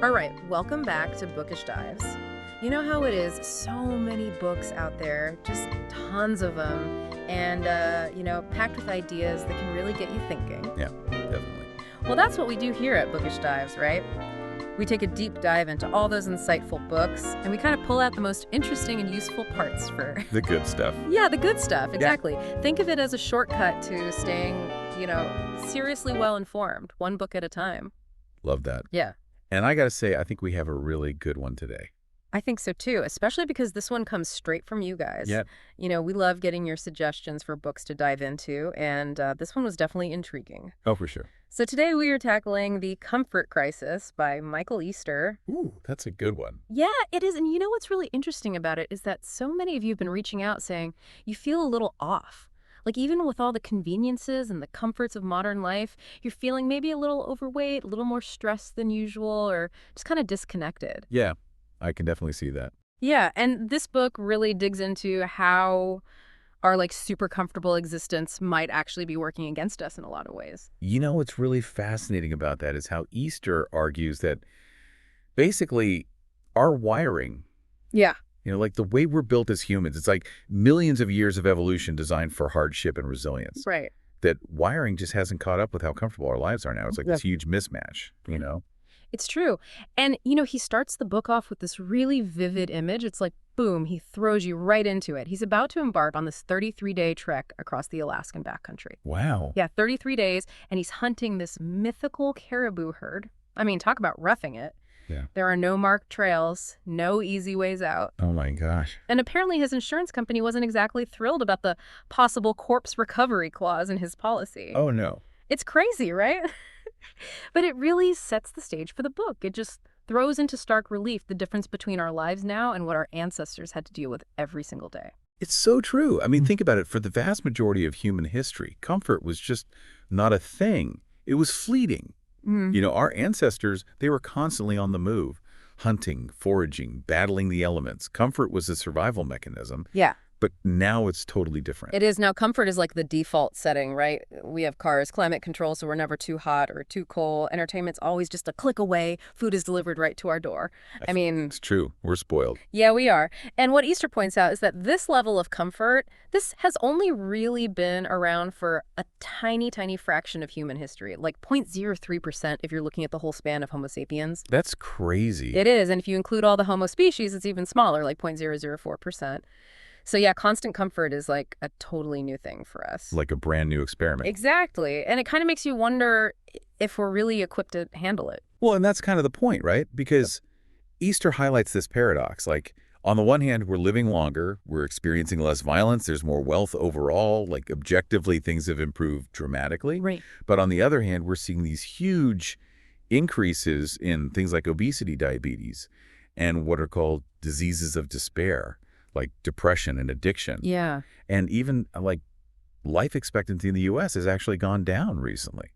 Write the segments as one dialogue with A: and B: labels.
A: All right, welcome back to Bookish Dives. You know how it is, so many books out there, just tons of them, and, packed with ideas that can really get you thinking.
B: Yeah, definitely.
A: Well, that's what we do here at Bookish Dives, right? We take a deep dive into all those insightful books, and we kind of pull out the most interesting and useful parts for...
B: The good stuff.
A: Yeah, the good stuff, exactly. Yeah. Think of it as a shortcut to staying, seriously well-informed, one book at a time.
B: Love that.
A: Yeah.
B: And I got to say, I think we have a really good one today.
A: I think so, too, especially because this one comes straight from you guys.
B: Yeah.
A: We love getting your suggestions for books to dive into, and this one was definitely intriguing.
B: Oh, for sure.
A: So today we are tackling The Comfort Crisis by Michael Easter.
B: Ooh, that's a good one.
A: Yeah, it is. And you know what's really interesting about it is that so many of you have been reaching out saying you feel a little off. Like, even with all the conveniences and the comforts of modern life, you're feeling maybe a little overweight, a little more stressed than usual, or just kind of disconnected.
B: Yeah, I can definitely see that.
A: Yeah, and this book really digs into how our, super comfortable existence might actually be working against us in a lot of ways.
B: You know what's really fascinating about that is how Easter argues that basically our wiring...
A: Yeah.
B: Like the way we're built as humans, it's like millions of years of evolution designed for hardship and resilience.
A: Right.
B: That wiring just hasn't caught up with how comfortable our lives are now. It's like this huge mismatch,
A: It's true. And, he starts the book off with this really vivid image. It's like, boom, he throws you right into it. He's about to embark on this 33-day trek across the Alaskan backcountry.
B: Wow.
A: Yeah, 33 days, and he's hunting this mythical caribou herd. I mean, talk about roughing it.
B: Yeah.
A: There are no marked trails, no easy ways out.
B: Oh, my gosh.
A: And apparently his insurance company wasn't exactly thrilled about the possible corpse recovery clause in his policy.
B: Oh, no.
A: It's crazy, right? But it really sets the stage for the book. It just throws into stark relief the difference between our lives now and what our ancestors had to deal with every single day.
B: It's so true. I mean, think about it. For the vast majority of human history, comfort was just not a thing. It was fleeting. Our ancestors, they were constantly on the move, hunting, foraging, battling the elements. Comfort was a survival mechanism.
A: Yeah.
B: But now it's totally different.
A: It is. Now, comfort is like the default setting, right? We have cars, climate control, so we're never too hot or too cold. Entertainment's always just a click away. Food is delivered right to our door. I mean...
B: It's true. We're spoiled.
A: Yeah, we are. And what Easter points out is that this level of comfort, this has only really been around for a tiny, tiny fraction of human history, like 0.03% if you're looking at the whole span of Homo sapiens.
B: That's crazy.
A: It is. And if you include all the Homo species, it's even smaller, like 0.004%. So yeah, constant comfort is like a totally new thing for us.
B: Like a brand new experiment.
A: Exactly. And it kind of makes you wonder if we're really equipped to handle it.
B: Well, and that's kind of the point, right? Because Easter highlights this paradox. Like, on the one hand, we're living longer, we're experiencing less violence, there's more wealth overall, like objectively things have improved dramatically.
A: Right.
B: But on the other hand, we're seeing these huge increases in things like obesity, diabetes, and what are called diseases of despair, like depression and addiction.
A: Yeah.
B: And even like life expectancy in the U.S. has actually gone down recently,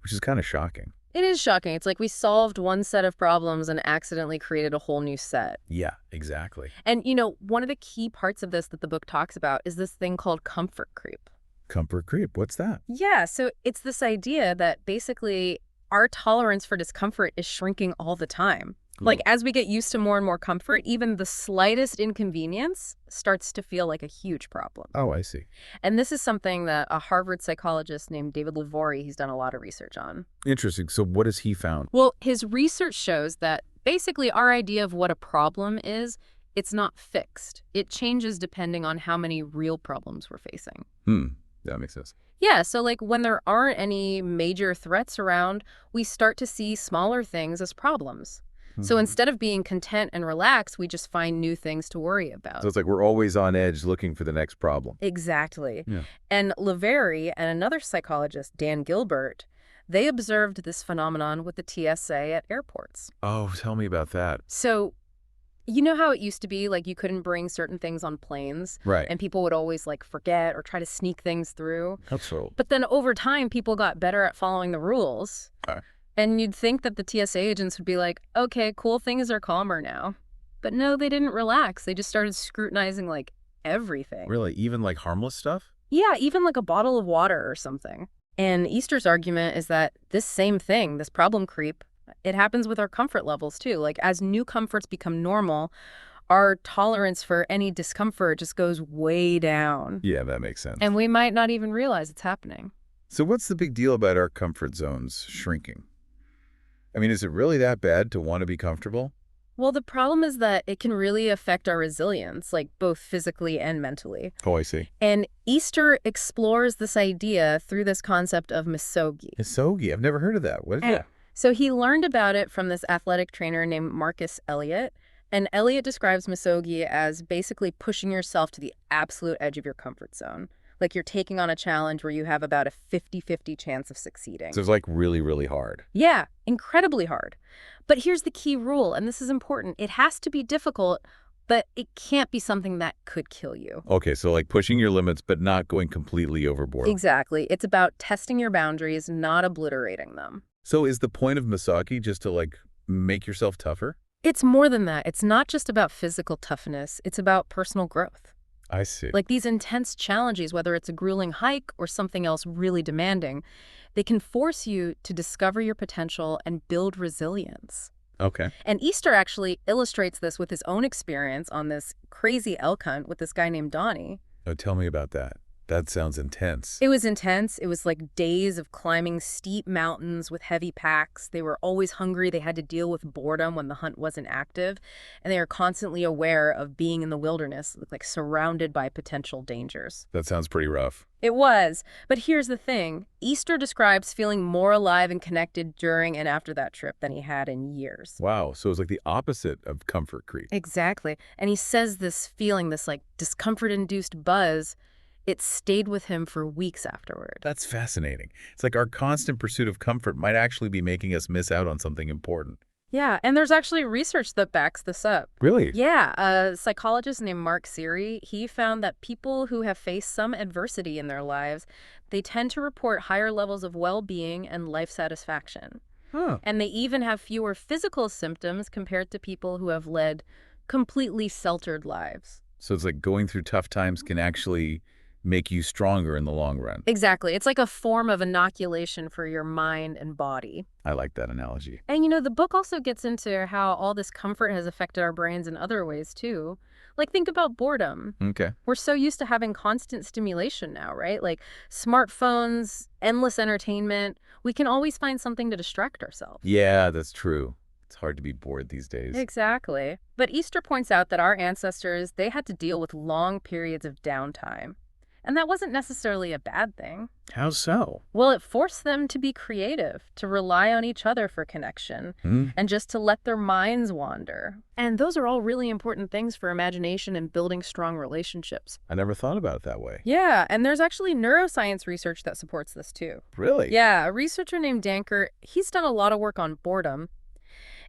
B: which is kind of shocking.
A: It is shocking. It's like we solved one set of problems and accidentally created a whole new set.
B: Yeah, exactly.
A: And, one of the key parts of this that the book talks about is this thing called comfort creep.
B: Comfort creep? What's that?
A: Yeah, so it's this idea that basically our tolerance for discomfort is shrinking all the time. Like, as we get used to more and more comfort, even the slightest inconvenience starts to feel like a huge problem.
B: Oh, I see.
A: And this is something that a Harvard psychologist named David Lavori, he's done a lot of research on.
B: Interesting. So what has he found?
A: Well, his research shows that basically our idea of what a problem is, it's not fixed. It changes depending on how many real problems we're facing.
B: That makes sense.
A: Yeah, so like when there aren't any major threats around, we start to see smaller things as problems. So instead of being content and relaxed, we just find new things to worry about.
B: So it's like we're always on edge looking for the next problem.
A: Exactly.
B: Yeah.
A: And Laveri and another psychologist, Dan Gilbert, they observed this phenomenon with the TSA at airports.
B: Oh, tell me about that.
A: So you know how it used to be, like you couldn't bring certain things on planes?
B: Right.
A: And people would always like forget or try to sneak things through.
B: That's so.
A: But then over time, people got better at following the rules. And you'd think that the TSA agents would be like, okay, cool, things are calmer now. But no, they didn't relax. They just started scrutinizing like everything.
B: Really? Even like harmless stuff?
A: Yeah, even like a bottle of water or something. And Easter's argument is that this same thing, this problem creep, it happens with our comfort levels too. Like as new comforts become normal, our tolerance for any discomfort just goes way down.
B: Yeah, that makes
A: And
B: sense.
A: we might not even realize it's happening.
B: So what's the big deal about our comfort zones shrinking? I mean, is it really that bad to want to be comfortable?
A: Well, the problem is that it can really affect our resilience, like both physically and mentally.
B: Oh, I see.
A: And Easter explores this idea through this concept of misogi.
B: Hisogi. I've never heard of that. What is that?
A: So he learned about it from this athletic trainer named Marcus Elliott. And Elliott describes misogi as basically pushing yourself to the absolute edge of your comfort zone. Like you're taking on a challenge where you have about a 50-50 chance of succeeding.
B: So it's like really, really hard.
A: Yeah, incredibly hard. But here's the key rule, and this is important. It has to be difficult, but it can't be something that could kill you.
B: Okay, so like pushing your limits, but not going completely overboard.
A: Exactly. It's about testing your boundaries, not obliterating them.
B: So is the point of Misaki just to like make yourself tougher?
A: It's more than that. It's not just about physical toughness. It's about personal growth.
B: I see.
A: Like these intense challenges, whether it's a grueling hike or something else really demanding, they can force you to discover your potential and build resilience.
B: Okay.
A: And Easter actually illustrates this with his own experience on this crazy elk hunt with this guy named Donnie.
B: Oh, tell me about that. That sounds intense.
A: It was intense. It was like days of climbing steep mountains with heavy packs. They were always hungry. They had to deal with boredom when the hunt wasn't active. And they were constantly aware of being in the wilderness, like surrounded by potential dangers.
B: That sounds pretty rough.
A: It was. But here's the thing. Easter describes feeling more alive and connected during and after that trip than he had in years.
B: Wow. So it's like the opposite of comfort creep.
A: Exactly. And he says this feeling, this like discomfort-induced buzz, it stayed with him for weeks afterward.
B: That's fascinating. It's like our constant pursuit of comfort might actually be making us miss out on something important.
A: Yeah, and there's actually research that backs this up.
B: Really?
A: Yeah, a psychologist named Mark Siri, he found that people who have faced some adversity in their lives, they tend to report higher levels of well-being and life satisfaction.
B: Huh.
A: And they even have fewer physical symptoms compared to people who have led completely sheltered lives.
B: So it's like going through tough times can actually make you stronger in the long run.
A: Exactly. It's like a form of inoculation for your mind and body.
B: I like that analogy.
A: And the book also gets into how all this comfort has affected our brains in other ways too. Like think about boredom.
B: Okay.
A: We're so used to having constant stimulation now, right? Like smartphones, endless entertainment. We can always find something to distract ourselves.
B: Yeah, that's true. It's hard to be bored these days.
A: Exactly. But Easter points out that our ancestors, they had to deal with long periods of downtime. And that wasn't necessarily a bad thing.
B: How so?
A: Well, it forced them to be creative, to rely on each other for connection, and just to let their minds wander. And those are all really important things for imagination and building strong relationships.
B: I never thought about it that way.
A: Yeah, and there's actually neuroscience research that supports this too.
B: Really?
A: Yeah, a researcher named Danker, he's done a lot of work on boredom.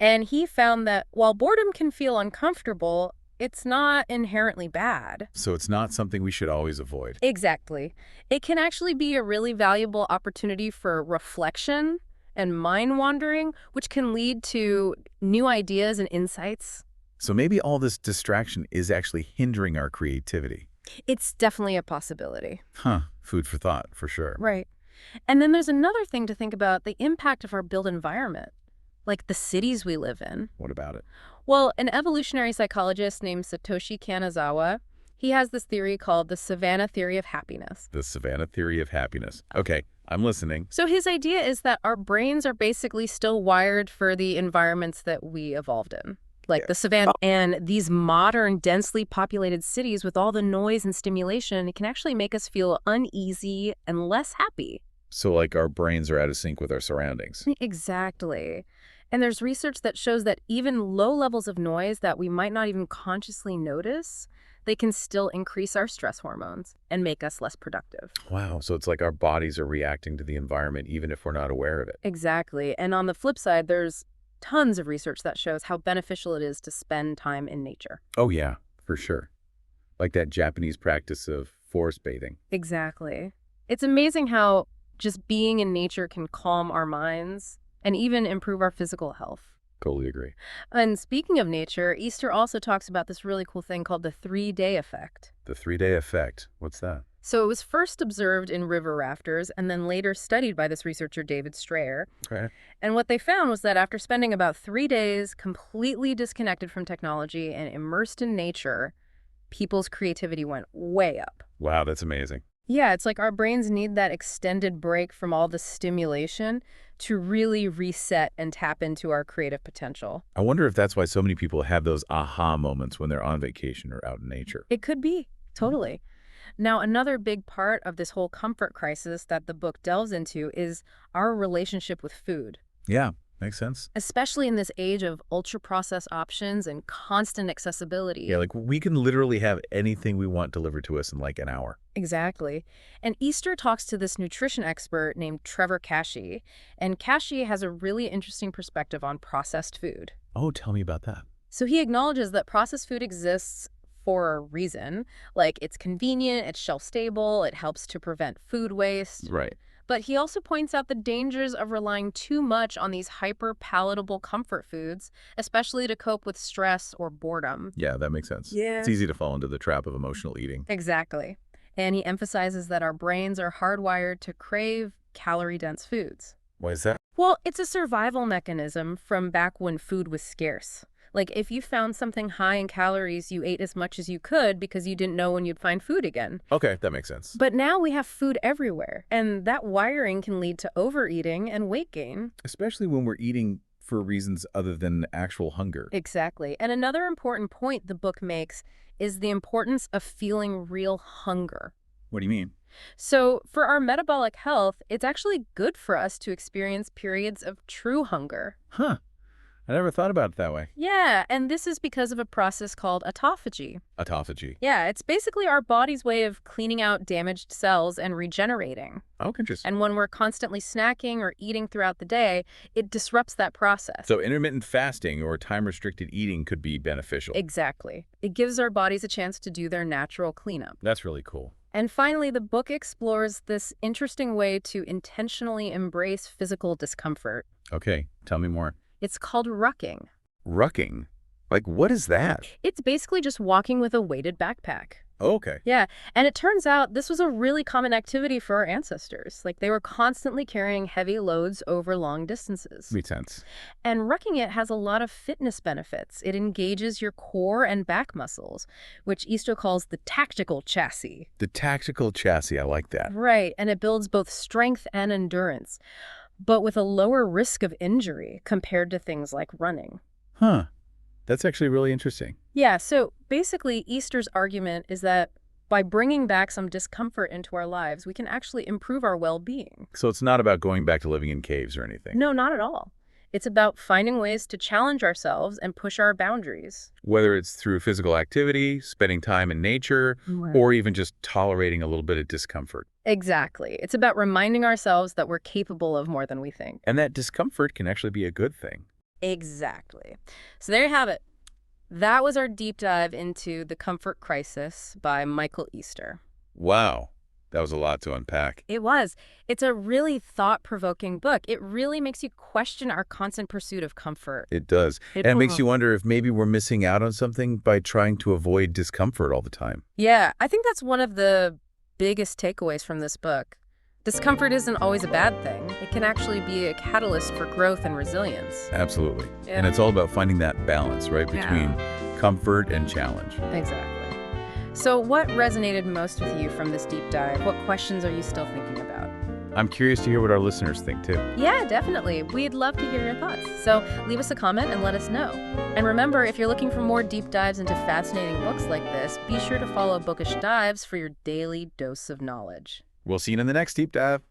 A: And he found that while boredom can feel uncomfortable, it's not inherently bad.
B: So it's not something we should always avoid.
A: Exactly. It can actually be a really valuable opportunity for reflection and mind wandering, which can lead to new ideas and insights.
B: So maybe all this distraction is actually hindering our creativity.
A: It's definitely a possibility.
B: Huh. Food for thought, for sure.
A: Right. And then there's another thing to think about, the impact of our built environment, like the cities we live in.
B: What about it?
A: Well, an evolutionary psychologist named Satoshi Kanazawa, he has this theory called the Savannah theory of happiness.
B: The Savannah theory of happiness. Okay, I'm listening.
A: So his idea is that our brains are basically still wired for the environments that we evolved in, like the savannah. And these modern, densely populated cities with all the noise and stimulation, it can actually make us feel uneasy and less happy.
B: So like our brains are out of sync with our surroundings.
A: Exactly. And there's research that shows that even low levels of noise that we might not even consciously notice, they can still increase our stress hormones and make us less productive.
B: Wow, so it's like our bodies are reacting to the environment even if we're not aware of it.
A: Exactly. And on the flip side, there's tons of research that shows how beneficial it is to spend time in nature.
B: Oh yeah, for sure. Like that Japanese practice of forest bathing.
A: Exactly. It's amazing how just being in nature can calm our minds and even improve our physical health.
B: Totally agree.
A: And speaking of nature, Easter also talks about this really cool thing called the 3-day effect.
B: The 3-day effect. What's that?
A: So it was first observed in river rafters and then later studied by this researcher, David Strayer.
B: Okay.
A: And what they found was that after spending about 3 days completely disconnected from technology and immersed in nature, people's creativity went way up.
B: Wow, that's amazing.
A: Yeah, it's like our brains need that extended break from all the stimulation to really reset and tap into our creative potential.
B: I wonder if that's why so many people have those aha moments when they're on vacation or out in nature.
A: It could be,
B: Mhm.
A: totally. Now, another big part of this whole comfort crisis that the book delves into is our relationship with food,
B: Yeah, makes sense.
A: especially in this age of ultra-processed options and constant
B: Yeah,
A: accessibility.
B: like we can literally have anything we want delivered to us in like an hour.
A: Exactly. And Easter talks to this nutrition expert named Trevor Kashey, and Kashey has a really interesting perspective on processed food.
B: Oh, tell me about that.
A: So he acknowledges that processed food exists for a reason. Like, it's convenient, it's shelf-stable, it helps to prevent food waste.
B: Right.
A: But he also points out the dangers of relying too much on these hyper-palatable comfort foods, especially to cope with stress or boredom.
B: Yeah, that makes sense. It's
A: Yeah.
B: easy to fall into the trap of emotional eating.
A: Exactly. And he emphasizes that our brains are hardwired to crave calorie-dense foods.
B: Why is that?
A: Well, it's a survival mechanism from back when food was scarce. Like, if you found something high in calories, you ate as much as you could because you didn't know when you'd find food again.
B: Okay, that makes sense.
A: But now we have food everywhere, and that wiring can lead to overeating and weight gain.
B: Especially when we're eating for reasons other than actual hunger.
A: Exactly. And another important point the book makes is the importance of feeling real hunger.
B: What do you mean?
A: So, for our metabolic health, it's actually good for us to experience periods of true hunger.
B: Huh. I never thought about it that way.
A: Yeah, and this is because of a process called autophagy.
B: Autophagy.
A: Yeah, it's basically our body's way of cleaning out damaged cells and regenerating.
B: Oh, interesting.
A: And when we're constantly snacking or eating throughout the day, it disrupts that process.
B: So intermittent fasting or time-restricted eating could be beneficial.
A: Exactly. It gives our bodies a chance to do their natural cleanup.
B: That's really cool.
A: And finally, the book explores this interesting way to intentionally embrace physical discomfort.
B: Okay, tell me more.
A: It's called rucking.
B: Rucking? Like, what is that?
A: It's basically just walking with a weighted backpack.
B: Oh, okay.
A: Yeah, and it turns out this was a really common activity for our ancestors. Like, they were constantly carrying heavy loads over long distances.
B: Makes sense.
A: And rucking it has a lot of fitness benefits. It engages your core and back muscles, which Easter calls the tactical chassis.
B: The tactical chassis, I like that.
A: Right, and it builds both strength and endurance, but with a lower risk of injury compared to things like running.
B: Huh. That's actually really interesting.
A: Yeah, so basically, Easter's argument is that by bringing back some discomfort into our lives, we can actually improve our well-being.
B: So it's not about going back to living in caves or anything.
A: No, not at all. It's about finding ways to challenge ourselves and push our boundaries.
B: Whether it's through physical activity, spending time in nature, or even just tolerating a little bit of discomfort.
A: Exactly. It's about reminding ourselves that we're capable of more than we think.
B: And that discomfort can actually be a good thing.
A: Exactly. So there you have it. That was our deep dive into The Comfort Crisis by Michael Easter.
B: Wow. That was a lot to unpack.
A: It was. It's a really thought-provoking book. It really makes you question our constant pursuit of comfort.
B: It does.
A: It
B: And it makes
A: will.
B: you wonder if maybe we're missing out on something by trying to avoid discomfort all the time.
A: Yeah, I think that's one of the biggest takeaways from this book. Discomfort isn't always a bad thing. It can actually be a catalyst for growth and resilience.
B: Absolutely.
A: Yeah.
B: And it's all about finding that balance, right, between comfort and challenge.
A: Exactly. So what resonated most with you from this deep dive? What questions are you still thinking about?
B: I'm curious to hear what our listeners think, too.
A: Yeah, definitely. We'd love to hear your thoughts. So leave us a comment and let us know. And remember, if you're looking for more deep dives into fascinating books like this, be sure to follow Bookish Dives for your daily dose of knowledge.
B: We'll see you in the next deep dive.